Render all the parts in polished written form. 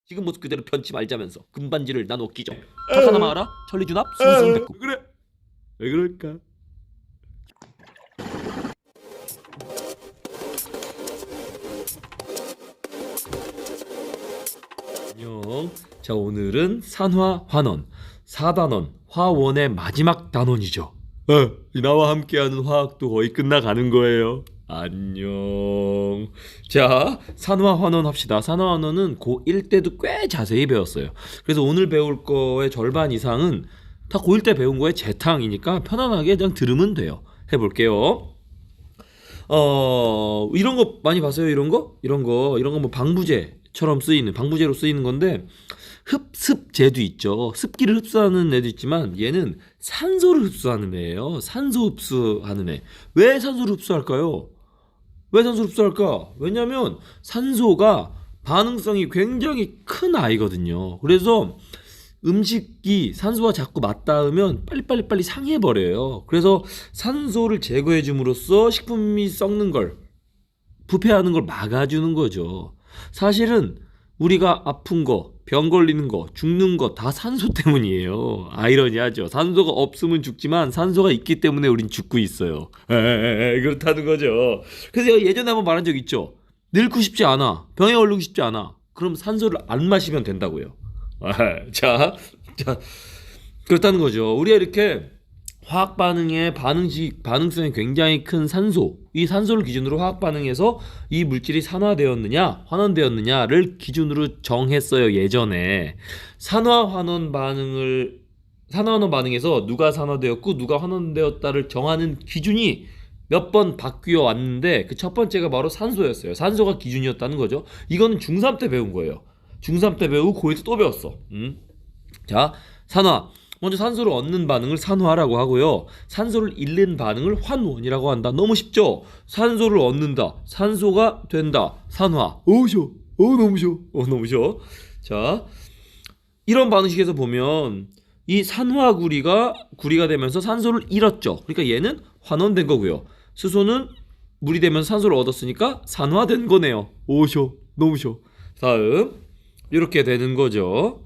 지금 모습 그대로 변치 말자면서 금반지를 나눠 끼죠. 착하나마 알아? 천리준합 순순백구. 그래. 왜 그럴까? 안녕. 자, 오늘은 산화환원 4단원 화원의 마지막 단원이죠. 나와 함께하는 화학도 거의 끝나가는 거예요. 안녕. 자, 산화환원 합시다. 산화환원은 고1 때도 꽤 자세히 배웠어요. 그래서 오늘 배울 거의 절반 이상은 다 고1 때 배운 거의 재탕이니까 편안하게 그냥 들으면 돼요. 해볼게요. 이런 거 많이 봤어요. 이런 거 뭐 방부제처럼 쓰이는, 방부제로 쓰이는 건데, 흡습제도 있죠. 습기를 흡수하는 애도 있지만 얘는 산소를 흡수하는 애예요. 산소 흡수하는 애. 왜 산소를 흡수할까요? 왜 산소를 흡수할까? 왜냐면 산소가 반응성이 굉장히 큰 아이거든요. 그래서 음식이 산소와 자꾸 맞닿으면 빨리 상해버려요. 그래서 산소를 제거해 줌으로써 식품이 썩는 걸, 부패하는 걸 막아주는 거죠. 사실은 우리가 아픈 거, 병 걸리는 거, 죽는 거 다 산소 때문이에요. 아이러니하죠. 산소가 없으면 죽지만 산소가 있기 때문에 우린 죽고 있어요. 그렇다는 거죠. 그래서 예전에 한번 말한 적 있죠. 늙고 싶지 않아, 병에 걸리고 싶지 않아, 그럼 산소를 안 마시면 된다고요. 자, 그렇다는 거죠. 우리가 이렇게 화학 반응의 반응성이 굉장히 큰 산소, 이 산소를 기준으로 화학 반응에서 이 물질이 산화되었느냐 환원되었느냐를 기준으로 정했어요. 예전에 산화환원 반응에서 누가 산화되었고 누가 환원되었다를 정하는 기준이 몇 번 바뀌어 왔는데, 그 첫 번째가 바로 산소였어요. 산소가 기준이었다는 거죠. 이거는 중3 때 배운 거예요. 중3 때 배우고 고1 때 또 배웠어. 자, 산화. 먼저 산소를 얻는 반응을 산화라고 하고요. 산소를 잃는 반응을 환원이라고 한다. 너무 쉽죠? 산소를 얻는다, 산소가 된다, 산화. 쉬워. 너무 쉬워. 자, 이런 방식에서 보면 이 산화구리가 되면서 산소를 잃었죠. 그러니까 얘는 환원된 거고요. 수소는 물이 되면서 산소를 얻었으니까 산화된 거네요. 쉬워. 너무 쉬워. 다음, 이렇게 되는 거죠.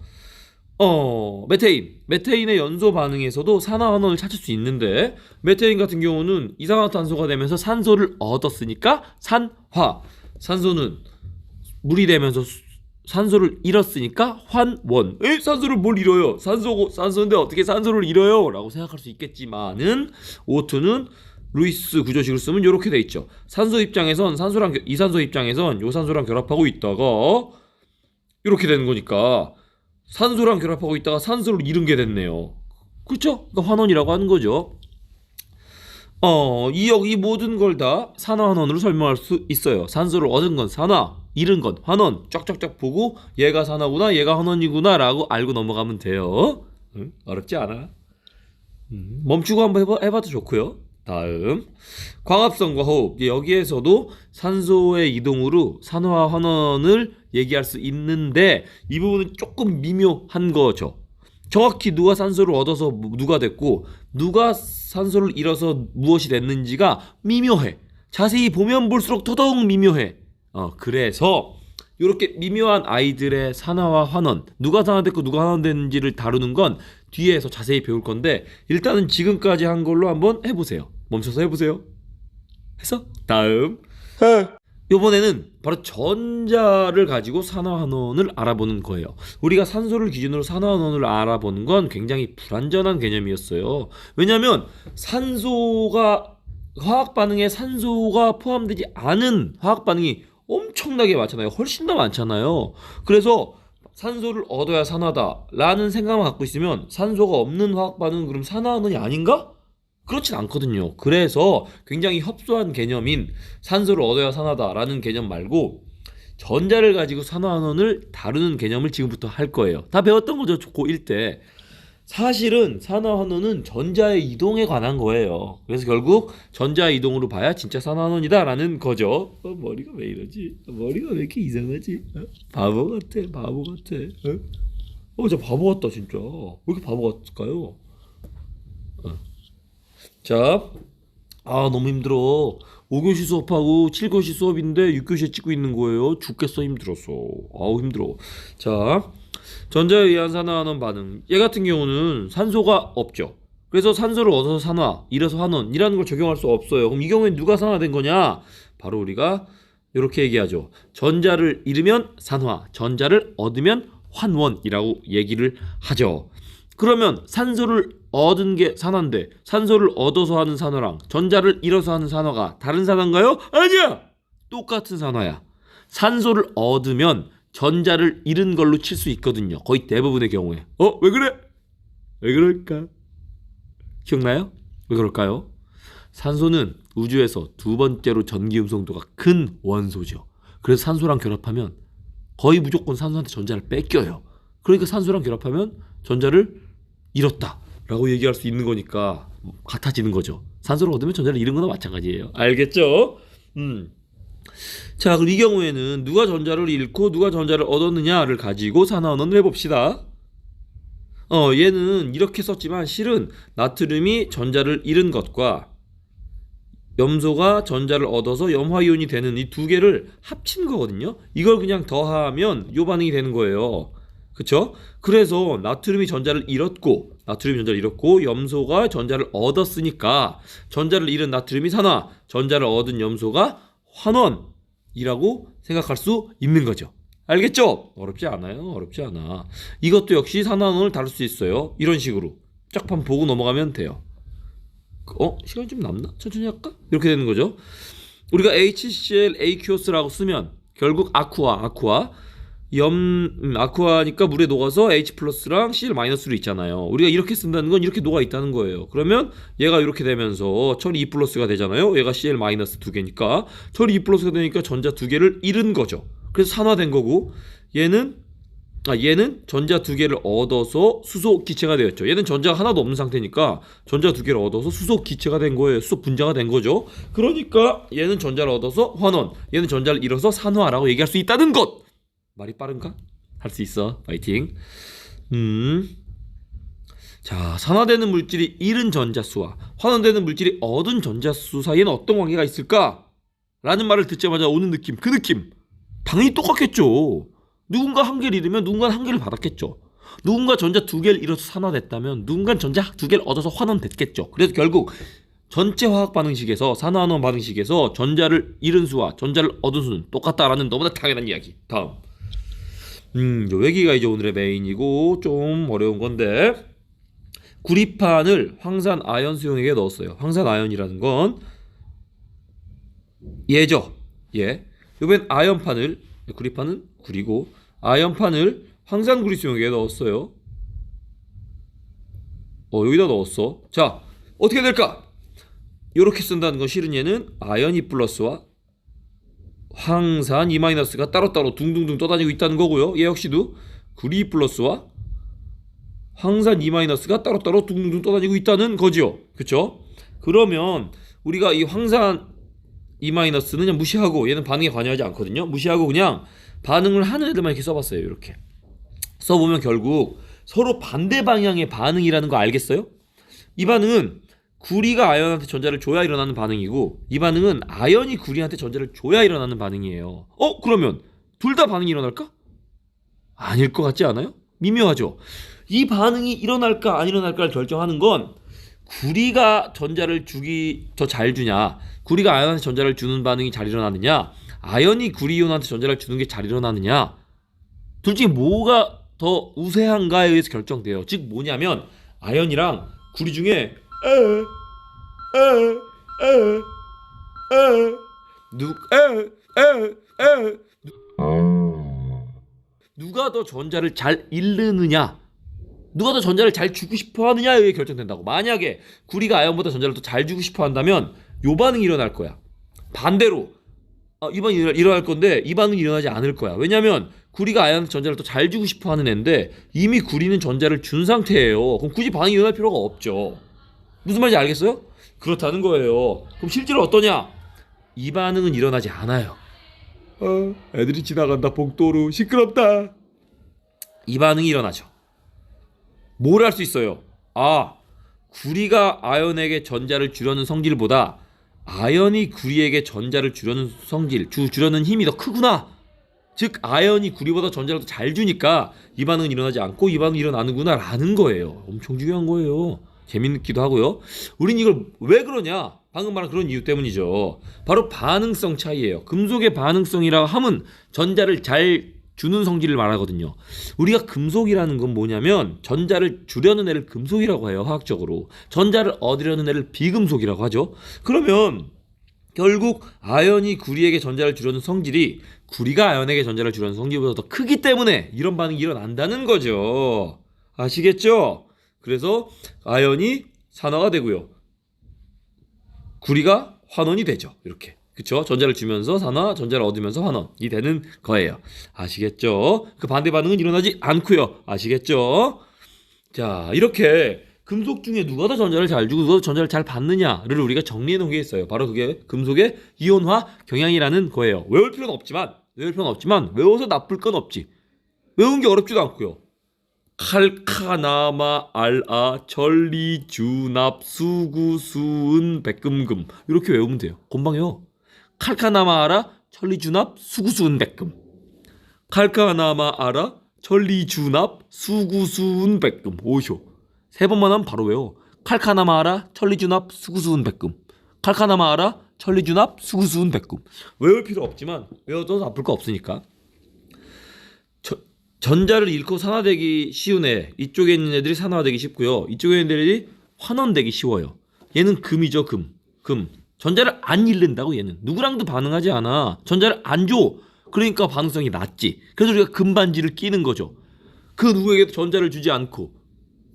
메테인의 연소 반응에서도 산화환원을 찾을 수 있는데, 메테인 같은 경우는 이산화탄소가 되면서 산소를 얻었으니까 산화. 산소는 물이 되면서 산소를 잃었으니까 환원. 산소를 뭘 잃어요? 산소인데 어떻게 산소를 잃어요? 라고 생각할 수 있겠지만은, O2는 루이스 구조식을 쓰면 이렇게 돼 있죠. 산소 입장에선 이산소 입장에선 요산소랑 결합하고 있다가 이렇게 되는 거니까 산소랑 결합하고 있다가 산소를 잃은 게 됐네요. 그렇죠? 그러니까 환원이라고 하는 거죠. 이 모든 걸 다 산화환원으로 설명할 수 있어요. 산소를 얻은 건 산화, 잃은 건 환원. 쫙쫙쫙 보고 얘가 산화구나, 얘가 환원이구나 라고 알고 넘어가면 돼요. 어렵지 않아. 멈추고 한번 해봐도 좋고요. 다음, 광합성과 호흡. 여기에서도 산소의 이동으로 산화 환원을 얘기할 수 있는데, 이 부분은 조금 미묘한 거죠. 정확히 누가 산소를 얻어서 누가 됐고 누가 산소를 잃어서 무엇이 됐는지가 미묘해. 자세히 보면 볼수록 더더욱 미묘해. 그래서 이렇게 미묘한 아이들의 산화와 환원, 누가 산화됐고 누가 환원됐는지를 다루는 건 뒤에서 자세히 배울 건데, 일단은 지금까지 한 걸로 한번 해보세요. 멈춰서 해보세요. 해서 다음, 이번에는 바로 전자를 가지고 산화환원을 알아보는 거예요. 우리가 산소를 기준으로 산화환원을 알아보는 건 굉장히 불완전한 개념이었어요. 왜냐하면 화학 반응에 산소가 포함되지 않은 화학 반응이 엄청나게 많잖아요. 훨씬 더 많잖아요. 그래서 산소를 얻어야 산화다라는 생각만 갖고 있으면 산소가 없는 화학 반응은 그럼 산화환원이 아닌가? 그렇진 않거든요. 그래서 굉장히 협소한 개념인 산소를 얻어야 산화다라는 개념 말고 전자를 가지고 산화환원을 다루는 개념을 지금부터 할 거예요. 다 배웠던 거죠, 고1 때. 사실은 산화환원은 전자의 이동에 관한 거예요. 그래서 결국 전자의 이동으로 봐야 진짜 산화환원이다 라는 거죠. 머리가 왜 이러지? 머리가 왜 이렇게 이상하지? 바보 같아. 진짜 바보 같다 진짜. 왜 이렇게 바보 같을까요? 자, 아, 너무 힘들어. 5교시 수업하고 7교시 수업인데 6교시에 찍고 있는 거예요. 죽겠어, 힘들어서. 아우, 힘들어. 자, 전자에 의한 산화하는 반응. 얘 같은 경우는 산소가 없죠. 그래서 산소를 얻어서 산화, 이래서 환원이라는 걸 적용할 수 없어요. 그럼 이 경우엔 누가 산화된 거냐? 바로 우리가 이렇게 얘기하죠. 전자를 잃으면 산화, 전자를 얻으면 환원이라고 얘기를 하죠. 그러면 산소를 얻은 게 산화인데 산소를 얻어서 하는 산화랑 전자를 잃어서 하는 산화가 다른 산화인가요? 아니야! 똑같은 산화야. 산소를 얻으면 전자를 잃은 걸로 칠 수 있거든요. 거의 대부분의 경우에. 왜 그래? 왜 그럴까? 기억나요? 왜 그럴까요? 산소는 우주에서 두 번째로 전기 음성도가 큰 원소죠. 그래서 산소랑 결합하면 거의 무조건 산소한테 전자를 뺏겨요. 그러니까 산소랑 결합하면 전자를 잃었다 라고 얘기할 수 있는 거니까 같아지는 거죠. 산소를 얻으면 전자를 잃은 거나 마찬가지예요. 알겠죠? 자, 그럼 이 경우에는 누가 전자를 잃고 누가 전자를 얻었느냐를 가지고 산화원을 해봅시다. 얘는 이렇게 썼지만 실은 나트륨이 전자를 잃은 것과 염소가 전자를 얻어서 염화이온이 되는 이 두 개를 합친 거거든요. 이걸 그냥 더하면 이 반응이 되는 거예요. 그쵸? 그래서 나트륨이 전자를 잃었고 염소가 전자를 얻었으니까 전자를 잃은 나트륨이 산화, 전자를 얻은 염소가 환원이라고 생각할 수 있는 거죠. 알겠죠? 어렵지 않아요. 어렵지 않아. 이것도 역시 산화원을 다룰 수 있어요. 이런 식으로 짝판 보고 넘어가면 돼요. 시간이 좀 남나? 천천히 할까? 이렇게 되는 거죠. 우리가 HCl aqueous라고 쓰면 결국 아쿠아니까 물에 녹아서 H 플러스랑 Cl 마이너스로 있잖아요. 우리가 이렇게 쓴다는 건 이렇게 녹아 있다는 거예요. 그러면 얘가 이렇게 되면서 철이 2 플러스가 되잖아요. 얘가 Cl 마이너스 2개니까 철이 2 플러스가 되니까 전자 2개를 잃은 거죠. 그래서 산화된 거고 얘는 전자 2개를 얻어서 수소 기체가 되었죠. 얘는 전자가 하나도 없는 상태니까 전자 2개를 얻어서 수소 기체가 된 거예요. 수소 분자가 된 거죠. 그러니까 얘는 전자를 얻어서 환원, 얘는 전자를 잃어서 산화라고 얘기할 수 있다는 것. 말이 빠른가? 할 수 있어. 파이팅. 자, 산화되는 물질이 잃은 전자수와 환원되는 물질이 얻은 전자수 사이에는 어떤 관계가 있을까? 라는 말을 듣자마자 오는 느낌, 그 느낌. 당연히 똑같겠죠. 누군가 한 개를 잃으면 누군가는 한 개를 받았겠죠. 누군가 전자 2개를 잃어서 산화됐다면 누군가는 전자 2개를 얻어서 환원됐겠죠. 그래서 결국 전체 화학 반응식에서 산화환원 반응식에서 전자를 잃은 수와 전자를 얻은 수는 똑같다라는 너무나 당연한 이야기. 다음. 요 얘기가 이제 오늘의 메인이고 좀 어려운 건데 구리판을 황산 아연 수용액에 넣었어요. 황산 아연이라는 건 얘죠. 얘. 이번엔 아연판을 구리판은 구리고 아연판을 황산구리 수용액에 넣었어요. 여기다 넣었어. 자, 어떻게 될까? 이렇게 쓴다는 건 실은 얘는 아연 2 플러스와 황산 2 마이너스가 따로따로 둥둥둥 떠다니고 있다는 거고요. 얘 역시도 구리 2 플러스와 황산 2 마이너스가 따로따로 둥둥둥 떠다니고 있다는 거죠. 그쵸? 그러면 우리가 이 황산 2 마이너스는 그냥 무시하고 얘는 반응에 관여하지 않거든요. 무시하고 그냥 반응을 하는 애들만 이렇게 써봤어요. 이렇게 써보면 결국 서로 반대 방향의 반응이라는 거 알겠어요? 이 반응은 구리가 아연한테 전자를 줘야 일어나는 반응이고 이 반응은 아연이 구리한테 전자를 줘야 일어나는 반응이에요. 그러면 둘 다 반응이 일어날까? 아닐 것 같지 않아요? 미묘하죠? 이 반응이 일어날까 안 일어날까를 결정하는 건 구리가 전자를 더 잘 주냐, 구리가 아연한테 전자를 주는 반응이 잘 일어나느냐, 아연이 구리이온한테 전자를 주는 게 잘 일어나느냐, 둘 중에 뭐가 더 우세한가에 의해서 결정돼요. 즉 뭐냐면 아연이랑 구리 중에 누가 더 전자를 잘 잃느냐, 누가 더 전자를 잘 주고 싶어 하느냐에 의해 결정된다고. 만약에 구리가 아연보다 전자를 더 잘 주고 싶어 한다면 요 반응이 일어날 거야. 반대로 이 반응이 일어날 건데 이 반응이 일어나지 않을 거야. 왜냐면 구리가 아연한테 전자를 더 잘 주고 싶어 하는 애인데 이미 구리는 전자를 준 상태예요. 그럼 굳이 반응이 일어날 필요가 없죠. 무슨 말인지 알겠어요? 그렇다는 거예요. 그럼 실제로 어떠냐? 이 반응은 일어나지 않아요. 애들이 지나간다 복도로 시끄럽다. 이 반응이 일어나죠. 뭘 할 수 있어요? 구리가 아연에게 전자를 주려는 성질보다 아연이 구리에게 전자를 주려는 성질, 주려는 힘이 더 크구나. 즉 아연이 구리보다 전자를 더 잘 주니까 이 반응은 일어나지 않고 이 반응이 일어나는구나 라는 거예요. 엄청 중요한 거예요. 재밌기도 하고요. 우린 이걸 왜 그러냐? 방금 말한 그런 이유 때문이죠. 바로 반응성 차이예요. 금속의 반응성이라 함은 전자를 잘 주는 성질을 말하거든요. 우리가 금속이라는 건 뭐냐면 전자를 주려는 애를 금속이라고 해요. 화학적으로. 전자를 얻으려는 애를 비금속이라고 하죠. 그러면 결국 아연이 구리에게 전자를 주려는 성질이 구리가 아연에게 전자를 주려는 성질보다 더 크기 때문에 이런 반응이 일어난다는 거죠. 아시겠죠? 그래서 아연이 산화가 되고요. 구리가 환원이 되죠. 이렇게. 그쵸? 전자를 주면서 산화, 전자를 얻으면서 환원이 되는 거예요. 아시겠죠? 그 반대 반응은 일어나지 않고요. 아시겠죠? 자, 이렇게 금속 중에 누가 더 전자를 잘 주고 누가 더 전자를 잘 받느냐를 우리가 정리해 놓은 게 있어요. 바로 그게 금속의 이온화 경향이라는 거예요. 외울 필요는 없지만 외워서 나쁠 건 없지. 외운 게 어렵지도 않고요. 칼카나마 알아 전리 주납 수구 수은 백금금 이렇게 외우면 돼요. 금방요. 칼카나마 알아 전리 주납 수구 수은 백금. 칼카나마 알아 전리 주납 수구 수은 백금. 오쇼. 세 번만 하면 바로 외워. 칼카나마 알아 천리 주납 수구 수은 백금. 칼카나마 알아 천리 주납 수구 수은 백금. 외울 필요 없지만 외워도 나쁠 거 없으니까. 전자를 잃고 산화되기 쉬운 애, 이쪽에 있는 애들이 산화되기 쉽고요. 이쪽에 있는 애들이 환원되기 쉬워요. 얘는 금이죠. 금. 전자를 안 잃는다고. 얘는 누구랑도 반응하지 않아. 전자를 안 줘. 그러니까 반응성이 낮지. 그래서 우리가 금반지를 끼는 거죠. 그 누구에게도 전자를 주지 않고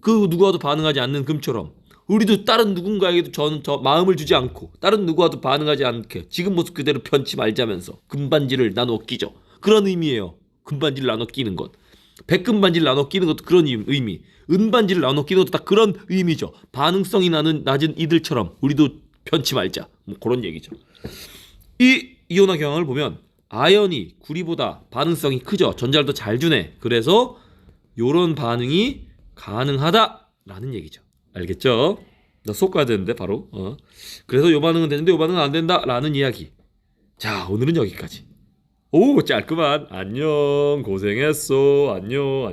그 누구와도 반응하지 않는 금처럼 우리도 다른 누군가에게도 저 마음을 주지 않고 다른 누구와도 반응하지 않게 지금 모습 그대로 편치 말자면서 금반지를 나눠 끼죠. 그런 의미예요. 금반지를 나눠 끼는 것. 백금반지를 나눠 끼는 것도 그런 의미. 은반지를 나눠 끼는 것도 다 그런 의미죠. 반응성이 낮은 이들처럼 우리도 편치 말자. 뭐 그런 얘기죠. 이 이온화 경향을 보면 아연이 구리보다 반응성이 크죠. 전자를 더 잘 주네. 그래서 요런 반응이 가능하다라는 얘기죠. 알겠죠? 나 수업 가야 되는데 바로. 그래서 요 반응은 되는데 요 반응은 안 된다라는 이야기. 자, 오늘은 여기까지. 오, 짧구만. 안녕. 고생했어. 안녕.